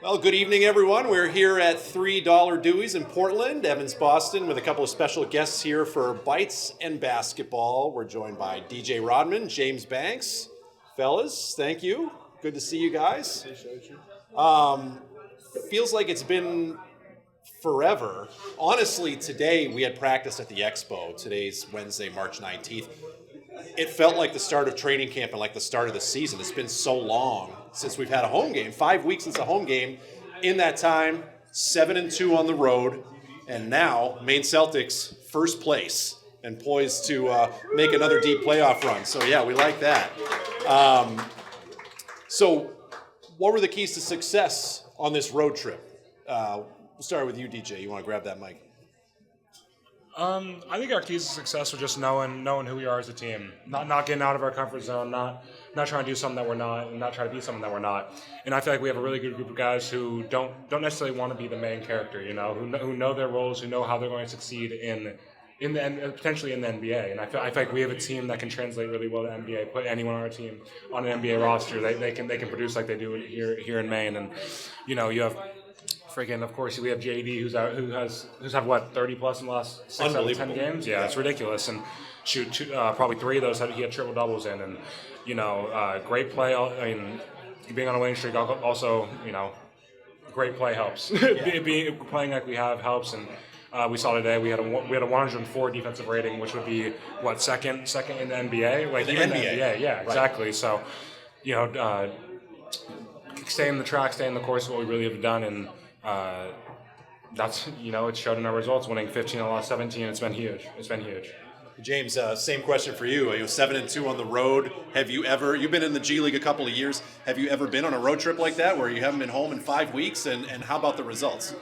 Well, good evening, everyone. We're here at $3 Deweys in Portland, Evans, Boston, with a couple of special guests here for Bites and Basketball. We're joined by DJ Rodman, James Banks. Fellas, thank you. Good to see you guys. Appreciate you. Feels like it's been forever. Honestly, today we had practice at the Expo. Today's Wednesday, March 19th. It felt like the start of training camp and like the start of the season. It's been so long since we've had a home game. 5 weeks since a home game. In that time, 7-2 on the road, and now Maine Celtics first place and poised to make another deep playoff run. So yeah, we like that. So, what were the keys to success on this road trip? We'll start with you, DJ. You want to grab that mic? I think our keys to success are just knowing who we are as a team, not getting out of our comfort zone, not trying to do something that we're not, and not trying to be something that we're not. And I feel like we have a really good group of guys who don't necessarily want to be the main character, who know their roles, who know how they're going to succeed in the potentially in the NBA. And I feel like we have a team that can translate really well to NBA. Put anyone on our team on an NBA roster, they can produce like they do here in Maine. And you have. Of course, we have JD who's had what 30 plus in the last 6 out of 10 games. Yeah, it's ridiculous. And probably 3 of those he had triple doubles in, and great play. I mean, being on a winning streak also great play helps. Being playing like we have helps, and we saw today we had a 104 defensive rating, which would be what second in the NBA. Like even NBA. The NBA, yeah, exactly. Right. So stay in the track, stay in the course is what we really have done, and that's it showed in our results, winning 15 of the last 17. It's been huge. James, same question for you. 7-2 on the road. You've been in the G League a couple of years. Have you ever been on a road trip like that where you haven't been home in 5 weeks? And how about the results?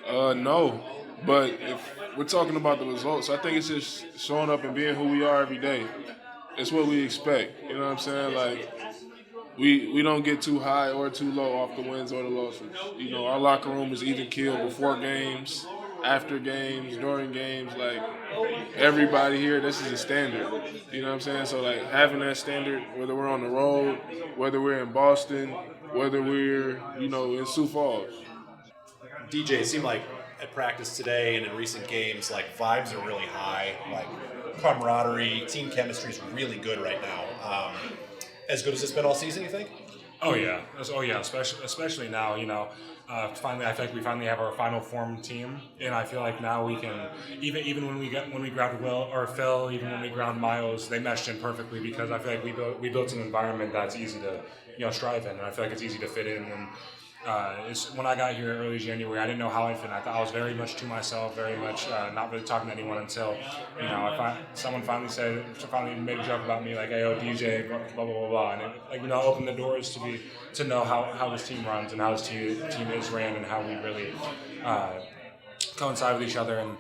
No, but if we're talking about the results, I think it's just showing up and being who we are every day. It's what we expect. You know what I'm saying? Like, we don't get too high or too low off the wins or the losses. Our locker room is even keeled before games, after games, during games. Like, everybody here, this is a standard. You know what I'm saying? So, like, having that standard, whether we're on the road, whether we're in Boston, whether we're, in Sioux Falls. DJ, it seemed like at practice today and in recent games, like, vibes are really high. Like, camaraderie, team chemistry is really good right now. As good as it's been all season, you think? Oh yeah, especially now. Finally, I feel like we finally have our final form team, and I feel like now we can even when we grabbed Will or Phil, even when we grabbed Miles, they meshed in perfectly because I feel like we built an environment that's easy to strive in, and I feel like it's easy to fit in. And when I got here early January, I didn't know how I'd fit in. I thought I was very much to myself, very much not really talking to anyone until someone finally made a joke about me, like, "Hey, DJ, blah blah blah blah," and it opened the doors to know how this team runs and how this team is ran and how we really coincide with each other and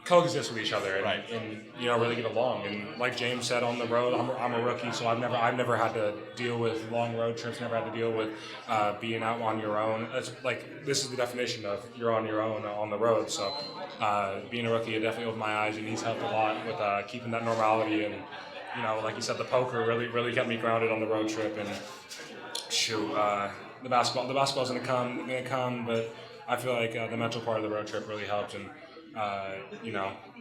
coexist with each other and really get along. And like James said, on the road, I'm a rookie, so I've never had to deal with long road trips. Never had to deal with being out on your own. It's like this is the definition of you're on your own on the road. So being a rookie, it definitely opened my eyes, and he's helped a lot with keeping that normality. And like you said, the poker really kept me grounded on the road trip. And the basketball's gonna come, but I feel like the mental part of the road trip really helped. And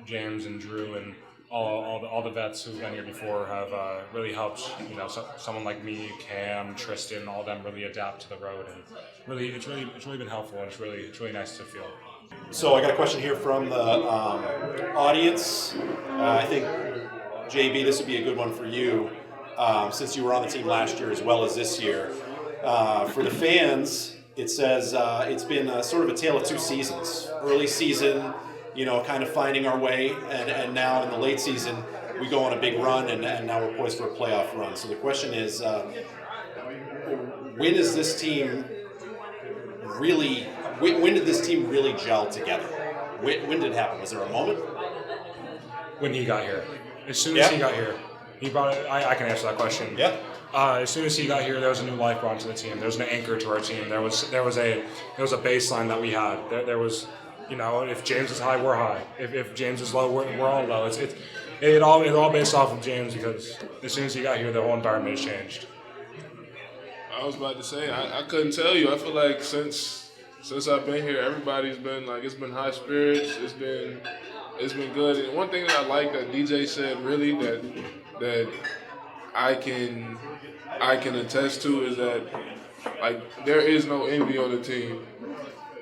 James and Drew and all the vets who've been here before have really helped. Someone like me, Cam, Tristan, all of them really adapt to the road, and it's really been helpful, and it's really nice to feel. So I got a question here from the audience. I think JB, this would be a good one for you, since you were on the team last year as well as this year. For the fans, it says it's been sort of a tale of 2 seasons. Early season, kind of finding our way, and now in the late season, we go on a big run, and now we're poised for a playoff run. So the question is, when did this team really gel together? When did it happen? Was there a moment? When he got here. As soon as he got here. He brought it. I can answer that question. Yeah. As soon as he got here, there was a new life brought to the team. There was an anchor to our team. There was a baseline that we had. There was, if James is high, we're high. If James is low, we're all low. It all based off of James, because as soon as he got here, the whole environment has changed. I was about to say I couldn't tell you. I feel like since I've been here, everybody's been like it's been high spirits. It's been good. And one thing that I like that DJ said really that I can attest to is that like there is no envy on the team.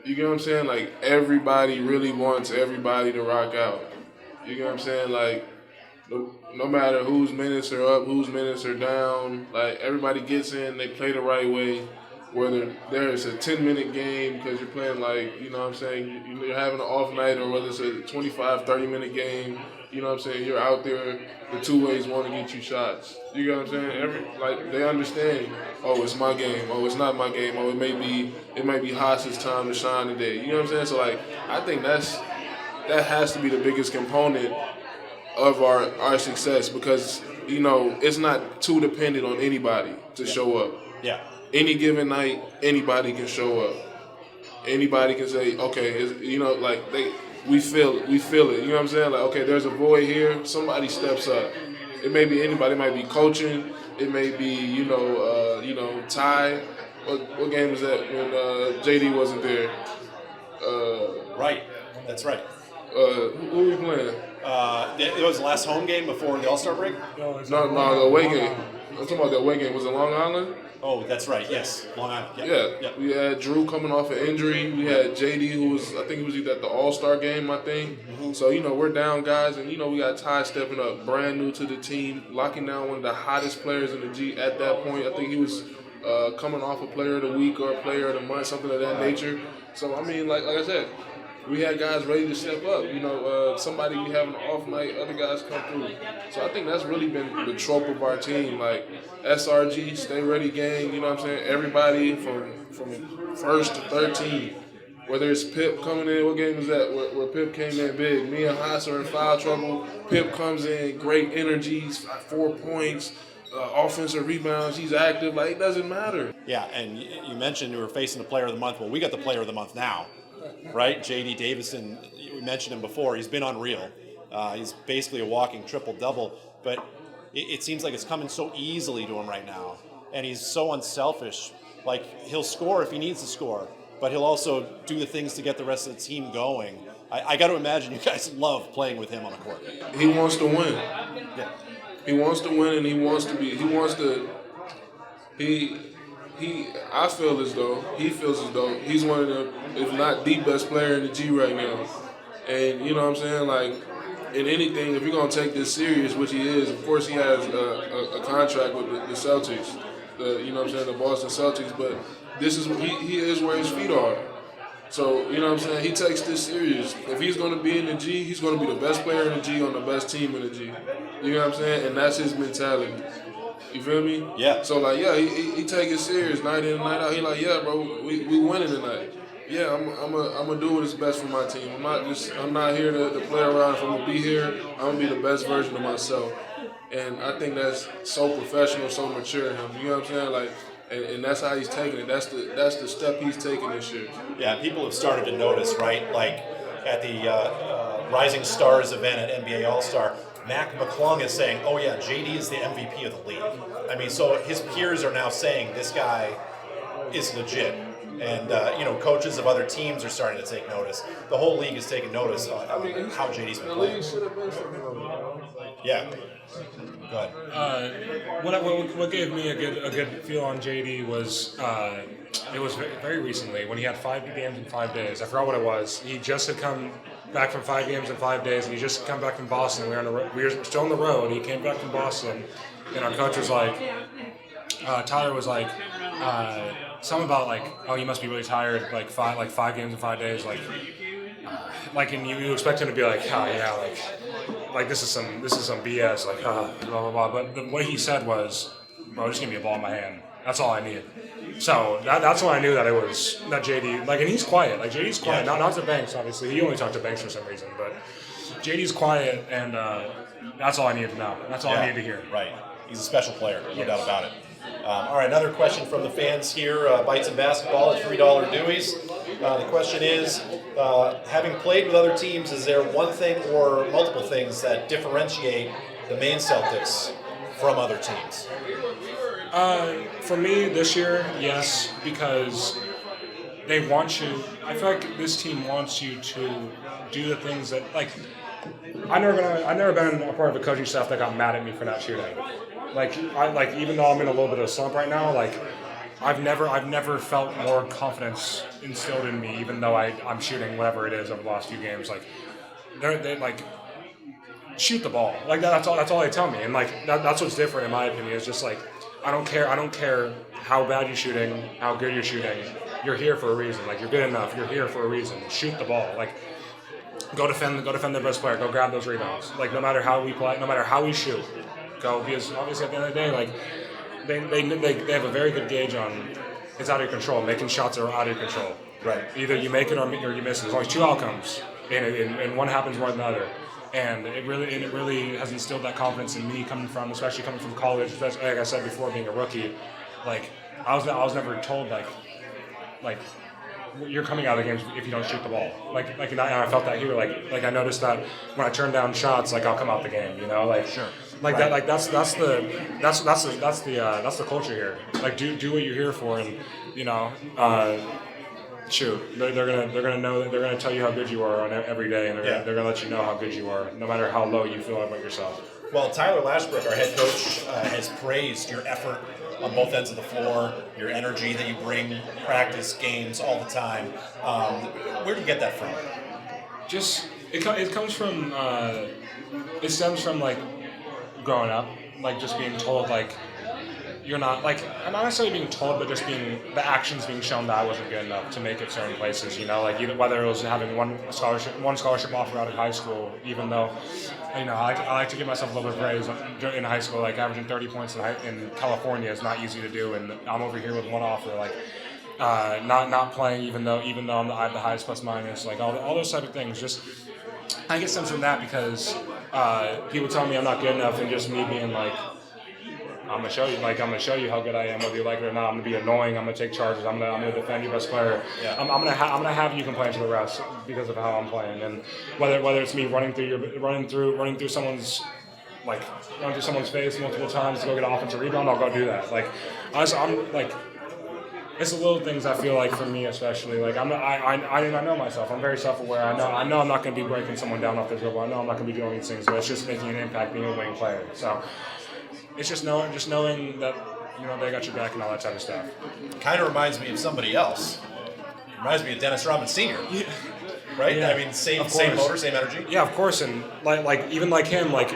You get what I'm saying? Like everybody really wants everybody to rock out. You get what I'm saying? Like no matter whose minutes are up, whose minutes are down, like everybody gets in, they play the right way. Whether there's a 10-minute game because you're playing like, you know what I'm saying, you're having an off night, or whether it's a 25, 30-minute game, you know what I'm saying, you're out there, the two ways want to get you shots. You get what I'm saying? They understand, oh, it's my game, oh, it's not my game, oh, it may be Haas's time to shine today. You know what I'm saying? So like I think that has to be the biggest component of our success, because, you know, it's not too dependent on anybody to show up. Yeah. Any given night, anybody can show up. Anybody can say, okay, you know, like we feel it. You know what I'm saying? Like, okay, there's a void here. Somebody steps up. It may be anybody. It might be coaching. It may be, you know, Ty. What game was that when JD wasn't there? Right. That's right. Who were we playing? It was the last home game before the All-Star break? No, the away game. I'm talking about the away game. Was it Long Island? Oh, that's right. Yes, Long Island. Yeah. We had Drew coming off an injury. We had JD, who was, I think he was either at the All-Star game, I think. Mm-hmm. So, you know, we're down guys, and, you know, we got Ty stepping up, brand new to the team, locking down one of the hottest players in the G at that point. I think he was coming off a Player of the Week or a Player of the Month, something of that nature. So, I mean, like I said, we had guys ready to step up. You know, somebody we have an off night, other guys come through. So I think that's really been the trope of our team. Like SRG, stay ready gang, you know what I'm saying? Everybody from first to 13. Whether it's Pip coming in, what game was that? Where Pip came in big. Me and Haas are in foul trouble. Pip comes in, great energies, 4 points. Offensive rebounds, he's active. Like, it doesn't matter. Yeah, and you mentioned we were facing the Player of the Month. Well, we got the Player of the Month now. Right, J.D. Davison, we mentioned him before. He's been unreal. He's basically a walking triple-double, but it seems like it's coming so easily to him right now. And he's so unselfish. Like, he'll score if he needs to score, but he'll also do the things to get the rest of the team going. I got to imagine you guys love playing with him on the court. He wants to win. Yeah. He wants to win, and I feel as though he feels as though he's one of the, if not the best player in the G right now. And you know what I'm saying? Like, in anything, if you're going to take this serious, which he is, of course he has a contract with the Celtics, you know what I'm saying, the Boston Celtics, but this is, he is where his feet are. So, you know what I'm saying, he takes this serious. If he's going to be in the G, he's going to be the best player in the G on the best team in the G. You know what I'm saying? And that's his mentality. You feel me? Yeah. So, like, yeah, he take it serious night in and night out. He like, yeah, bro, we winning tonight. Yeah, I'm gonna do what is best for my team. I'm not here to play around. If I'm gonna be here, I'm gonna be the best version of myself. And I think that's so professional, so mature in him. You know what I'm saying? Like, and that's how he's taking it. That's the step he's taking this year. Yeah, people have started to notice, right? Like at the Rising Stars event at NBA All-Star, Mac McClung is saying, oh yeah, JD is the MVP of the league. I mean, so his peers are now saying this guy is legit. And, you know, coaches of other teams are starting to take notice. The whole league is taking notice on how JD's been playing. Yeah. Go ahead. What gave me a good feel on JD was it was very recently when he had 5 games in 5 days. I forgot what it was. He just had come back from 5 games in 5 days, and he just come back from Boston. We were still on the road. He came back from Boston, and our coach was like, Tyler was like, something about like, oh, you must be really tired. Like 5 games in 5 days. And you expect him to be like, oh yeah, like this is some BS. Like blah blah blah. But what he said was, bro, just give me a ball in my hand. That's all I need. So that's when I knew that it was that JD. Like, and he's quiet. Like JD's quiet. Yeah. Not to Banks, obviously. He only talked to Banks for some reason. But JD's quiet, and that's all I needed to know. That's all I needed to hear. Right. He's a special player, no doubt about it. All right, another question from the fans here. Bites and Basketball at $3 Deweys. The question is, having played with other teams, is there one thing or multiple things that differentiate the Maine Celtics from other teams? For me this year, yes, because they want you. I feel like this team wants you to do the things that like. I've never been a part of a coaching staff that got mad at me for not shooting. Even though I'm in a little bit of a slump right now, like I've never felt more confidence instilled in me, even though I'm shooting whatever it is over the last few games. Like they like shoot the ball. Like that's all they tell me, and like that's what's different in my opinion. Is just like I don't care how bad you're shooting, how good you're shooting. You're here for a reason. Like you're good enough. You're here for a reason. Shoot the ball. Like go defend the best player. Go grab those rebounds. Like no matter how we play, no matter how we shoot, go. Because obviously at the end of the day, like they have a very good gauge on it's out of your control. Making shots are out of your control. Right. Either you make it or you miss it. There's always two outcomes, and one happens more than the other. And it really has instilled that confidence in me especially coming from college. Like I said before, being a rookie, like I was never told like you're coming out of the games if you don't shoot the ball. And I felt that here. Like I noticed that when I turn down shots, like I'll come out the game. You know, like sure. Like that. Like that's the culture here. Like do what you're here for, and you know. Shoot, they're gonna know that they're gonna tell you how good you are on every day, and they're gonna let you know how good you are, no matter how low you feel about yourself. Well, Tyler Lashbrook, our head coach, has praised your effort on both ends of the floor, your energy that you bring, practice, games, all the time. Where do you get that from? Just it comes from it stems from like growing up, like just being told like. You're not like I'm not necessarily being told, but just being the actions being shown that I wasn't good enough to make it certain places. You know, like either whether it was having one scholarship offer out of high school, even though you know I like to give myself a little bit of praise in high school. Like averaging 30 points in California is not easy to do, and I'm over here with one offer. Like not playing, even though I have the highest plus minus. Like all those type of things. Just I get sense from that because people tell me I'm not good enough, and just me being like. I'm gonna show you how good I am, whether you like it or not. I'm gonna be annoying. I'm gonna take charges. I'm gonna defend your best player. Yeah. I'm gonna have you complain to the refs because of how I'm playing, and whether it's me running through someone's face multiple times to go get an offensive rebound, I'll go do that. Like I'm like. It's the little things I feel like for me, especially. Like I know myself. I'm very self-aware. I know I'm not going to be breaking someone down off the dribble. I know I'm not going to be doing these things, but it's just making an impact, being a wing player. So it's just knowing that they got your back and all that type of stuff. Kind of reminds me of somebody else. Reminds me of Dennis Rodman Sr. Yeah. Right? Yeah. I mean, same motor, same energy. Yeah, of course. And like even like him, like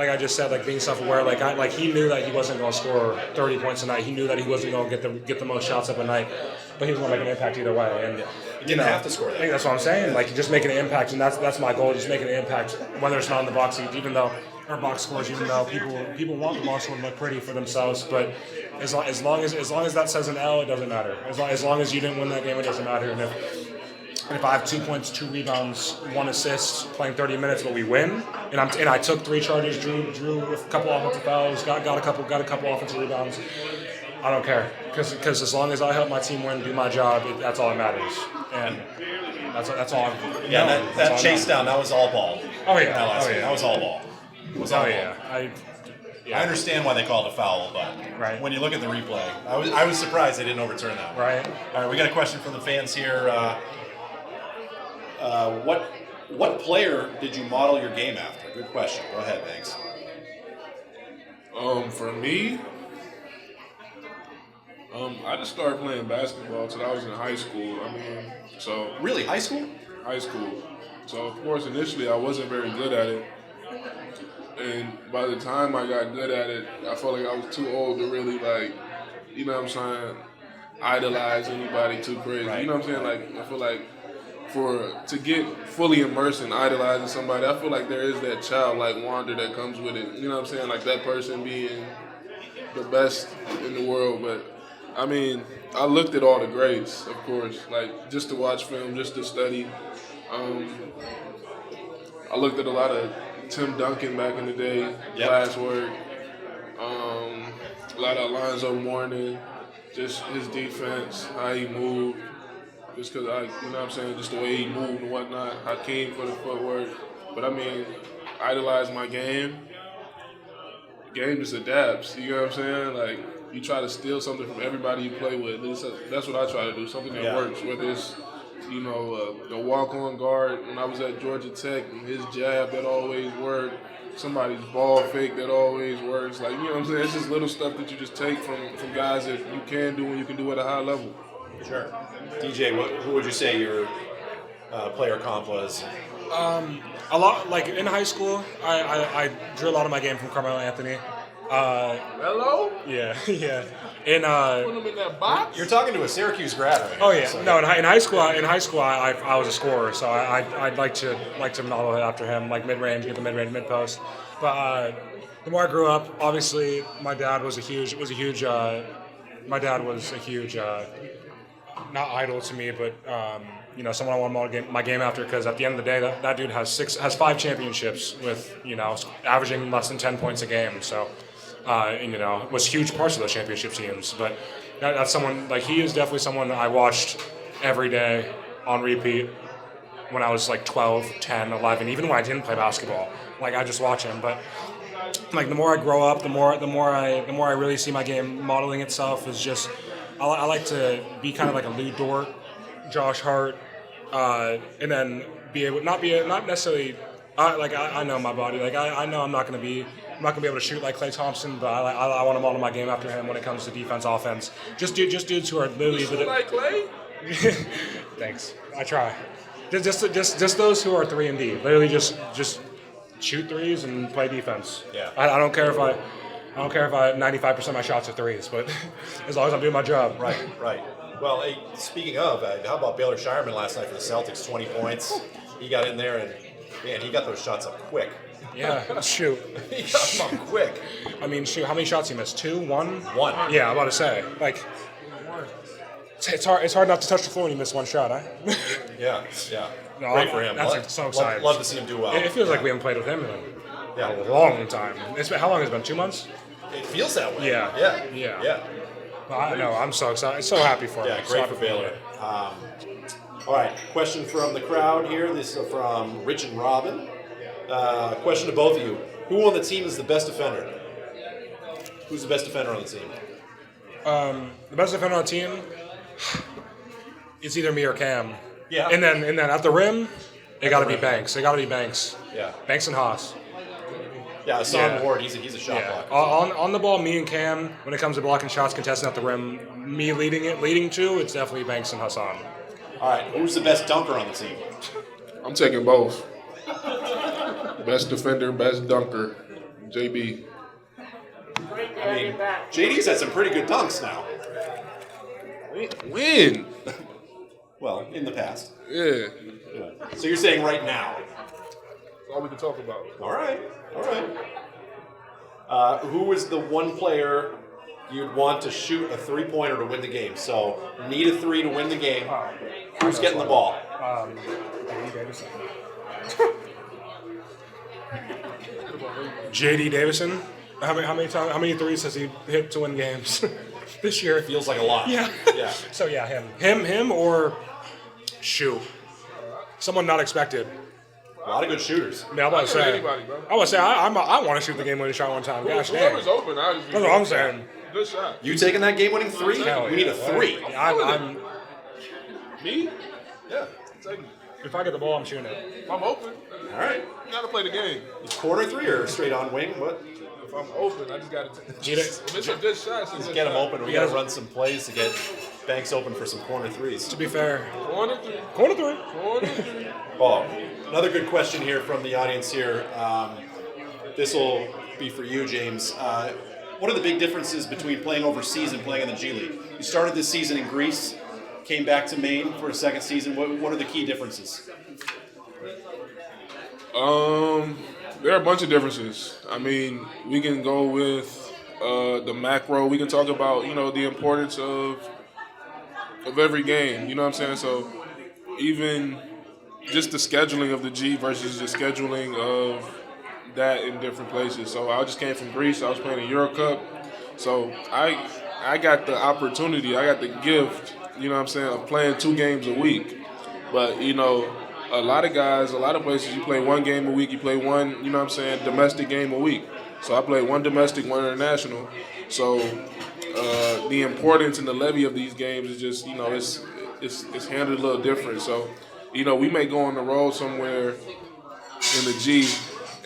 I just said, like being self-aware, like he knew that he wasn't going to score 30 points a night. He knew that he wasn't going to get the most shots up a night, but he was going to make an impact either way. And he didn't have to score that. I think that's what I'm saying. Like just making an impact, and that's my goal. Just making an impact, whether it's not in the box, even though or box scores, even though people want the box score to look pretty for themselves. But as long as that says an L, it doesn't matter. As long as you didn't win that game, it doesn't matter. And if I have 2 points, 2 rebounds, 1 assist, playing 30 minutes, but we win, and I took 3 charges, drew a couple offensive fouls, got a couple offensive rebounds, I don't care, because as long as I help my team win, do my job, that's all that matters, and that's all. That chase down, that was all ball. Oh yeah, that was all ball. I understand why they called it a foul, but right. When you look at the replay, I was surprised they didn't overturn that. Right. All right, we got a question from the fans here. What player did you model your game after? Good question. Go ahead, Banks. For me, I just started playing basketball until I was in high school. Really, high school? High school. So of course, initially I wasn't very good at it, and by the time I got good at it, I felt like I was too old to really idolize anybody too crazy. Right. You know what I'm saying? Like I feel like. To get fully immersed in idolizing somebody, I feel like there is that childlike wonder that comes with it. You know what I'm saying? Like that person being the best in the world. But I mean, I looked at all the greats, of course, like just to watch film, just to study. I looked at a lot of Tim Duncan back in the day, class work. A lot of Alonzo Mourning, just his defense, how he moved. Just because just the way he moved and whatnot. Hakeem for the footwork. But I mean, idolize my game. game just adapts. You know what I'm saying? Like, you try to steal something from everybody you play with. At least that's what I try to do. Something that works. Whether it's, a walk-on guard. When I was at Georgia Tech, his jab, that always worked. Somebody's ball fake, that always works. Like, you know what I'm saying? It's just little stuff that you just take from guys that you can do and you can do at a high level. Sure. DJ, who would you say your player comp was? A lot, like in high school, I drew a lot of my game from Carmelo Anthony. Hello? Yeah, yeah. In Put him in that box? You're talking to a Syracuse grad right oh now, yeah, so- no. In high school, I was a scorer, so I'd like to model it after him, like mid range, get the mid range, mid post. But the more I grew up, obviously, my dad was a huge not idol to me, but someone I want to model my game after, because at the end of the day, that dude has 5 championships with averaging less than 10 points a game. So was huge parts of those championship teams. But that's someone, like, he is definitely someone that I watched every day on repeat when I was like 12, 10, 11, even when I didn't play basketball. Like, I just watch him. But like, the more I grow up, the more I really see my game modeling itself is just, I like to be kind of like a Lou Dort, Josh Hart, and then not necessarily. I know my body. Like, I know I'm not gonna be able to shoot like Klay Thompson, but I want to model my game after him when it comes to defense, offense. Just dudes who are literally. You like Klay? Thanks. I try. Just those who are 3 and D. Literally just shoot threes and play defense. Yeah. I don't care if I 95% of my shots are threes, but as long as I'm doing my job. Right. Well, hey, speaking of, how about Baylor Shireman last night for the Celtics? 20 points. He got in there and, man, he got those shots up quick. Yeah, shoot. He got them up quick. I mean, shoot, how many shots he missed? 2? 1? 1. Yeah, I'm about to say. Like, it's hard not to touch the floor when you miss one shot, huh? Yeah. No, Great for him. That's so exciting. Love to see him do well. It feels like we haven't played with him in Yeah. a long time. How long has it been? 2 months? It feels that way. Yeah. Yeah. I'm so excited. So happy for him. Yeah, So great happy for Baylor. All right, question from the crowd here. This is from Rich and Robin. Question to both of you. Who on the team is the best defender? Who's the best defender on the team? The best defender on the team, it's either me or Cam. Yeah. And then at the rim, it got to be Banks. Yeah. Banks and Haas. Yeah, Hassan Yeah. Ward, he's a shot Yeah. blocker. On the ball, me and Cam, when it comes to blocking shots, contesting at the rim, me leading to, it's definitely Banks and Hassan. All right, who's the best dunker on the team? I'm taking both. Best defender, best dunker. JB. I mean, JD's had some pretty good dunks now. When? Well, in the past. Yeah. So you're saying right now? That's all we can talk about. All right. Who is the one player you'd want to shoot a three-pointer to win the game? So need a 3 to win the game. Who's getting the ball? JD Davison. How many threes has he hit to win games this year? Feels like a lot. Yeah. Yeah. So yeah, him or someone not expected. A lot of good shooters. I mean, I'm about to say. Anybody, bro. I want to say I want to shoot the game-winning shot one time. Gosh dang. Whoever's open, I just. That's what I'm saying. Good shot. You taking that game-winning 3? Hell We need a yeah. 3. I'm Me? Yeah. Take me. if I get the ball, I'm shooting it. If I'm open, All right. you gotta play the game. Corner 3 or straight on wing? What? If I'm open, I just gotta. Get it. If it's a good shot, it's a good Get them shot. open. We got to run some plays to get Banks open for some corner 3s. To be fair, Corner three. corner 3. Corner three. Oh, another good question here from the audience here. This will be for you, James. What are the big differences between playing overseas and playing in the G League? You started this season in Greece, came back to Maine for a second season. What are the key differences? There are a bunch of differences. I mean, we can go with the macro. We can talk about, the importance of every game. You know what I'm saying? So even just the scheduling of the G versus the scheduling of that in different places. So I just came from Greece. I was playing a Euro Cup. So I got the opportunity, I got the gift, of playing 2 games a week. But, a lot of guys, a lot of places, you play 1 game a week, you play one, domestic game a week. So I played one domestic, one international. So the importance and the levy of these games is just, it's handled a little different. So, we may go on the road somewhere in the G,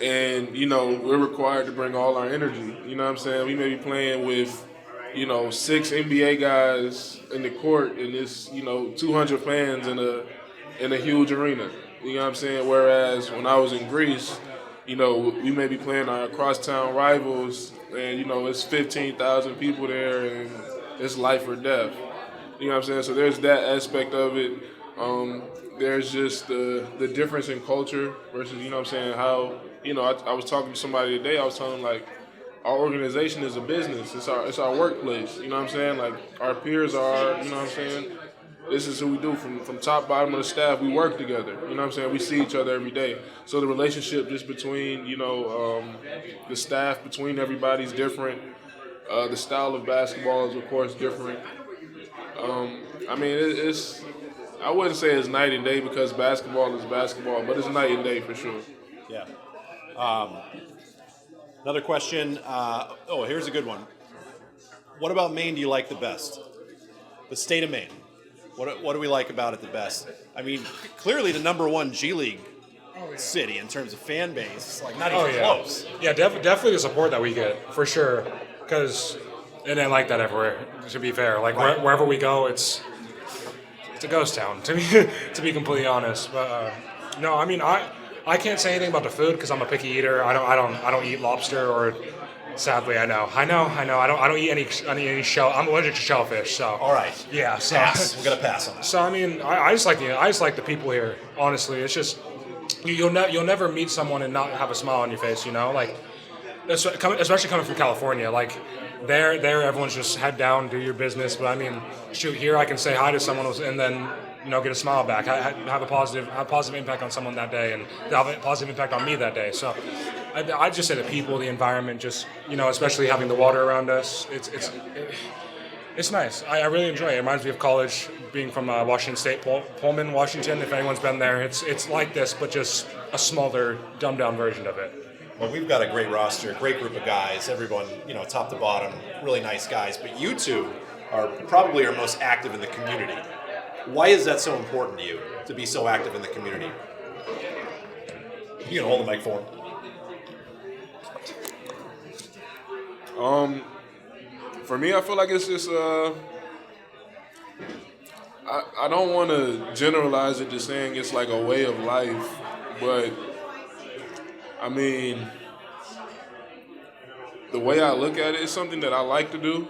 and we're required to bring all our energy. You know what I'm saying? We may be playing with 6 NBA guys in the court, and it's 200 fans in a huge arena. You know what I'm saying? Whereas when I was in Greece, we may be playing our crosstown rivals, and it's 15,000 people there, and it's life or death. You know what I'm saying? So there's that aspect of it. There's just the difference in culture versus, what I'm saying, how, I was talking to somebody today, I was telling them, like, our organization is a business. It's our workplace. You know what I'm saying? Like, our peers are, you know what I'm saying? This is who we do from top, bottom of the staff. We work together. You know what I'm saying? We see each other every day. So the relationship just between, the staff, between everybody's different. The style of basketball is, of course, different. It's I wouldn't say it's night and day because basketball is basketball, but it's night and day for sure. Yeah. Another question. Here's a good one. What about Maine do you like the best? The state of Maine. What do we like about it the best? I mean, clearly the number one G League city in terms of fan base. Like, not even close. Yeah, definitely the support that we get, for sure. Because it ain't like that everywhere, to be fair. Like, wherever we go, it's a ghost town, to be completely honest. But, no, I mean, I can't say anything about the food because I'm a picky eater. I don't eat lobster or... Sadly, I know. I don't eat any shell. I'm allergic to shellfish. So. All right. Yeah. So pass. We're gonna pass on that. So I mean, I just like the people here. Honestly, it's just you'll never meet someone and not have a smile on your face. Like especially coming from California. Like there everyone's just head down, do your business. But I mean, shoot, here I can say hi to someone and then get a smile back. Have a positive impact on someone that day, and have a positive impact on me that day. So. I'd just say the people, the environment, just especially having the water around us. It's nice. I really enjoy it. It reminds me of college, being from Washington State, Pullman, Washington. If anyone's been there, it's like this, but just a smaller, dumbed down version of it. Well, we've got a great roster, a great group of guys. Everyone, top to bottom, really nice guys. But you two are probably our most active in the community. Why is that so important to you to be so active in the community? You can hold the mic for him. For me, I feel like it's just I don't want to generalize it to saying it's like a way of life, but I mean, the way I look at it is something that I like to do.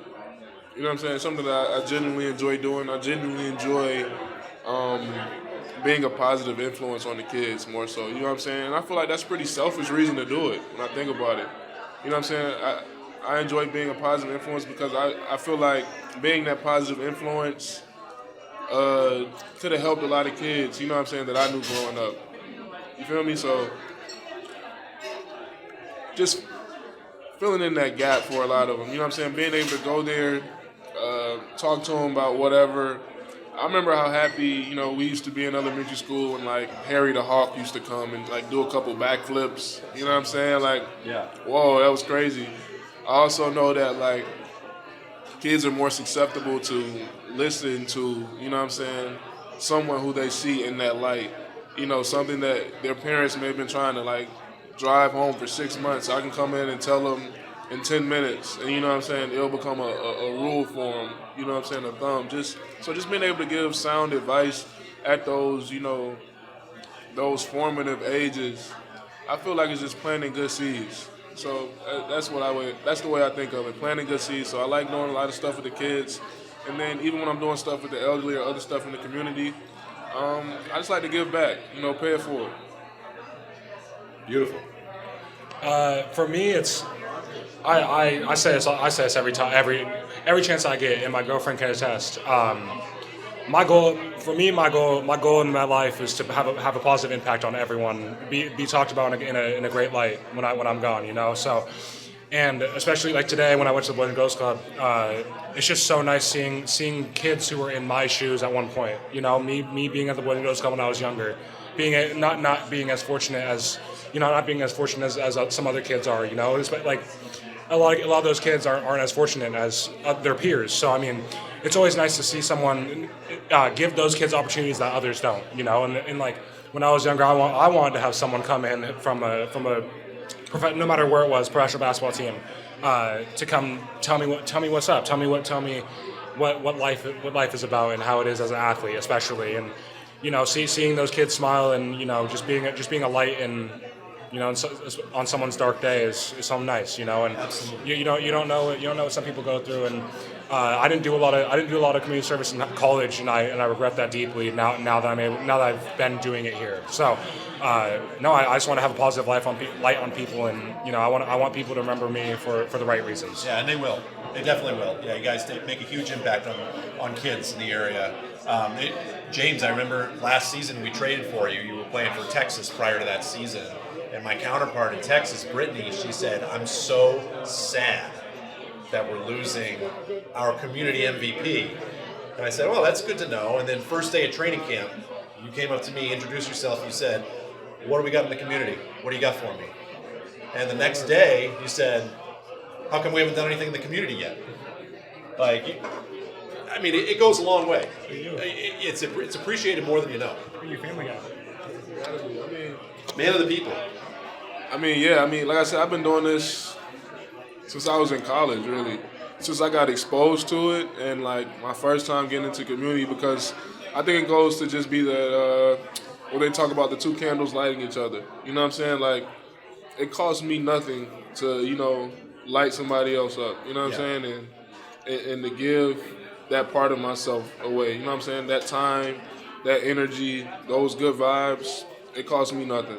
You know what I'm saying? Something that I genuinely enjoy doing. I genuinely enjoy being a positive influence on the kids more so. You know what I'm saying? And I feel like that's a pretty selfish reason to do it when I think about it. You know what I'm saying? I enjoy being a positive influence because I feel like being that positive influence could have helped a lot of kids, you know what I'm saying, that I knew growing up. You feel me? So just filling in that gap for a lot of them. You know what I'm saying? Being able to go there, talk to them about whatever. I remember how happy, we used to be in elementary school when, like, Harry the Hawk used to come and, like, do a couple backflips. You know what I'm saying? Like, yeah. Whoa, that was crazy. I also know that, like, kids are more susceptible to listen to, you know what I'm saying, someone who they see in that light. Something that their parents may have been trying to, like, drive home for 6 months. I can come in and tell them in 10 minutes, and you know what I'm saying, it'll become a rule for them, you know what I'm saying, a thumb. Just being able to give sound advice at those, those formative ages, I feel like it's just planting good seeds. So that's the way I think of it, planting good seeds. So I like doing a lot of stuff with the kids, and then even when I'm doing stuff with the elderly or other stuff in the community, I just like to give back, pay it forward. Beautiful. For me, it's I say this every time, every chance I get, and my girlfriend can attest. My goal in my life is to have a positive impact on everyone, be talked about in a great light when I'm gone, So, and especially like today when I went to the Boys and Girls Club, it's just so nice seeing kids who were in my shoes at one point. Me being at the Boys and Girls Club when I was younger, not being as fortunate as not being as fortunate as some other kids are. It's like a lot of those kids aren't as fortunate as their peers. So I mean, it's always nice to see someone give those kids opportunities that others don't. And like when I was younger, I wanted to have someone come in from a no matter where it was, professional basketball team, to come tell me what's up, tell me what life is about and how it is as an athlete, especially. And seeing those kids smile and just being a light and on someone's dark day is something nice, and you don't know what some people go through. And I didn't do a lot of community service in college, and I regret that deeply now that I've been doing it here. So no, I just want to have a positive light on people, and I want people to remember me for the right reasons. Yeah, and they will. They definitely will. Yeah, you guys make a huge impact on kids in the area. James, I remember last season we traded for you. You were playing for Texas prior to that season. And my counterpart in Texas, Brittany, she said, "I'm so sad that we're losing our community MVP." And I said, "Well, that's good to know." And then first day of training camp, you came up to me, introduced yourself, you said, "What do we got in the community? What do you got for me?" And the next day, you said, "How come we haven't done anything in the community yet?" I mean, it goes a long way. It's appreciated more than you know. Are you a family guy? Man of the people. Like I said, I've been doing this since I was in college, really. Since I got exposed to it and, like, my first time getting into community, because I think it goes to just be that, when they talk about the two candles lighting each other. You know what I'm saying? Like, it costs me nothing to, light somebody else up. You know what I'm saying? And to give that part of myself away. You know what I'm saying? That time, that energy, those good vibes, it costs me nothing.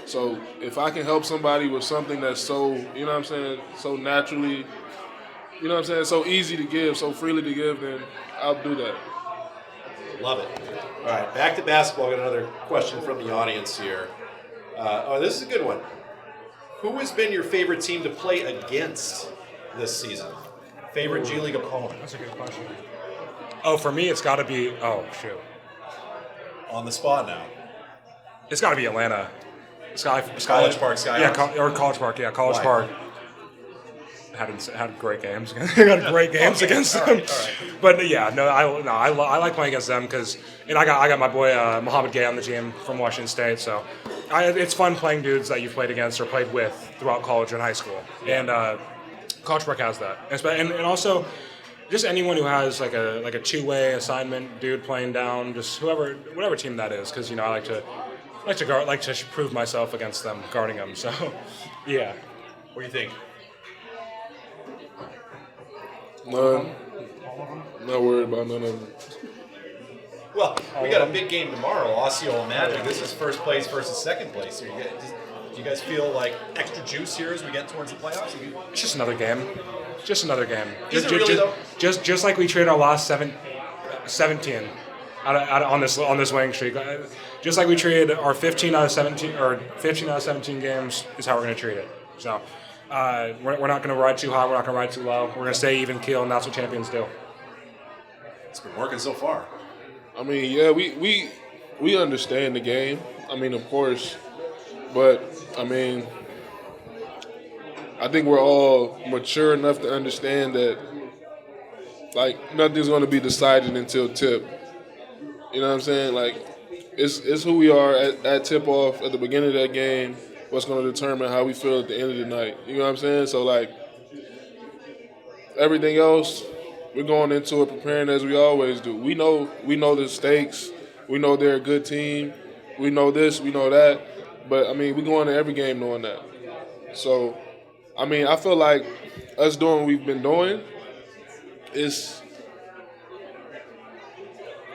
So if I can help somebody with something that's so, so naturally, so easy to give, so freely to give, then I'll do that. Love it. All right, back to basketball. I got another question from the audience here. This is a good one. Who has been your favorite team to play against this season? Favorite G League opponent? That's a good question. Oh, for me, it's got to be. Oh, shoot. On the spot now. It's got to be Atlanta. College Park Skyhawks? Yeah, or College Park. Yeah, College Why? Park. Had great games. Had great games against them. All right. But yeah, I like playing against them because, and I got my boy Muhammad Gay on the team from Washington State. So it's fun playing dudes that you've played against or played with throughout college and high school. And College Park has that, and also just anyone who has like a two-way assignment dude playing down, just whatever team that is, because I like to prove myself against them, guarding them. So, yeah. What do you think? None. Not worried about none of them. Well, we got a big game tomorrow, Osseo and Magic. This is first place versus second place here. Do you guys feel like extra juice here as we get towards the playoffs? It's just another game. Just another game. Is it really, though? Just like we traded our last 17 on this winning streak. Just like we traded our 15 out of 17 games is how we're going to treat it. So we're not going to ride too high. We're not going to ride too low. We're going to stay even keel, and that's what champions do. It's been working so far. I mean, yeah, we understand the game. I mean, of course, but I mean, I think we're all mature enough to understand that, like, nothing's going to be decided until tip. You know what I'm saying? Like, it's who we are at tip-off at the beginning of that game what's going to determine how we feel at the end of the night. You know what I'm saying? So, like, everything else, we're going into it preparing as we always do. We know the stakes. We know they're a good team. We know this. We know that. But, I mean, we go into every game knowing that. So, I mean, I feel like us doing what we've been doing is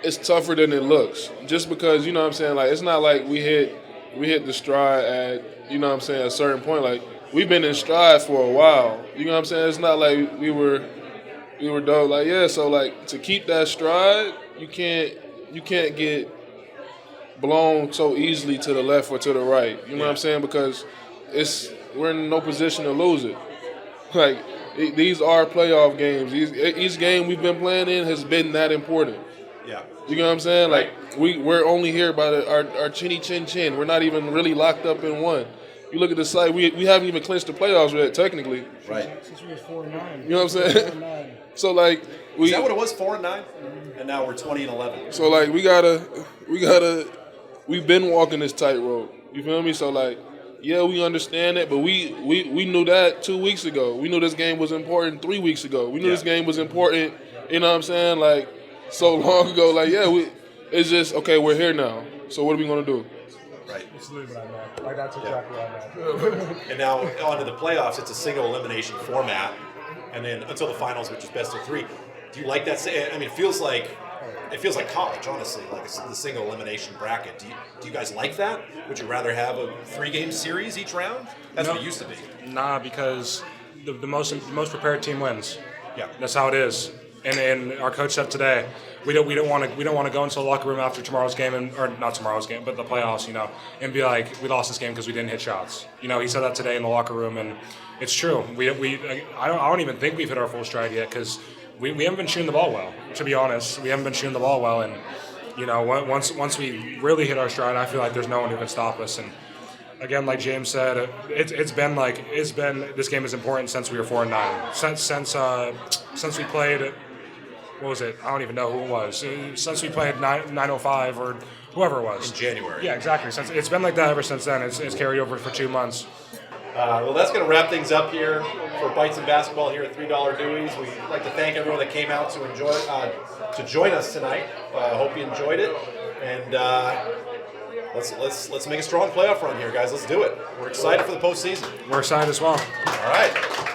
it's tougher than it looks. Just because, you know what I'm saying, like, it's not like we hit the stride at, you know what I'm saying, a certain point. Like, we've been in stride for a while. You know what I'm saying? It's not like we were dope. Like, yeah, so, like, to keep that stride, you can't get blown so easily to the left or to the right. You know what I'm saying? Because we're in no position to lose it. Like, these are playoff games. Each game we've been playing in has been that important. Yeah. You know what I'm saying? Right. Like, we're only here by our chinny chin chin. We're not even really locked up in one. You look at the site, we haven't even clinched the playoffs yet, technically. Right. Since we was 4-9. You know what I'm saying? 4-9. So like Is that what it was? 4-9, and now we're 20-11. So like we've been walking this tightrope. You feel me? So like, yeah, we understand it, but we knew that 2 weeks ago. We knew this game was important 3 weeks ago. We knew this game was important. You know what I'm saying? Like so long ago. Like it's just okay. We're here now. So what are we gonna do? Right. It's literally what I meant. Like, that's exactly what I meant. And now on to the playoffs, it's a single elimination format, and then until the finals, which is best of 3. Do you like that? I mean, it feels like college, honestly, like the single elimination bracket. Do you guys like that? Would you rather have a 3-game series each round? That's what it used to be. Nah, because the most prepared team wins. Yeah. That's how it is. And our coach said today, we don't want to go into the locker room after tomorrow's game or not tomorrow's game, but the playoffs, and be like, we lost this game because we didn't hit shots. He said that today in the locker room, and it's true. I don't even think we've hit our full stride yet because we haven't been shooting the ball well. To be honest, we haven't been shooting the ball well, and once we really hit our stride, I feel like there's no one who can stop us. And again, like James said, it's been this game is important since we were 4-9. Since we played. What was it? I don't even know who it was. Since we played 905 or whoever it was. In January. Yeah, exactly. Since it's been like that ever since then. It's carried over for 2 months. Well, that's going to wrap things up here for Bites and Basketball here at $3 Deweys. We'd like to thank everyone that came out to join us tonight. Hope you enjoyed it, and let's make a strong playoff run here, guys. Let's do it. We're excited for the postseason. We're excited as well. All right.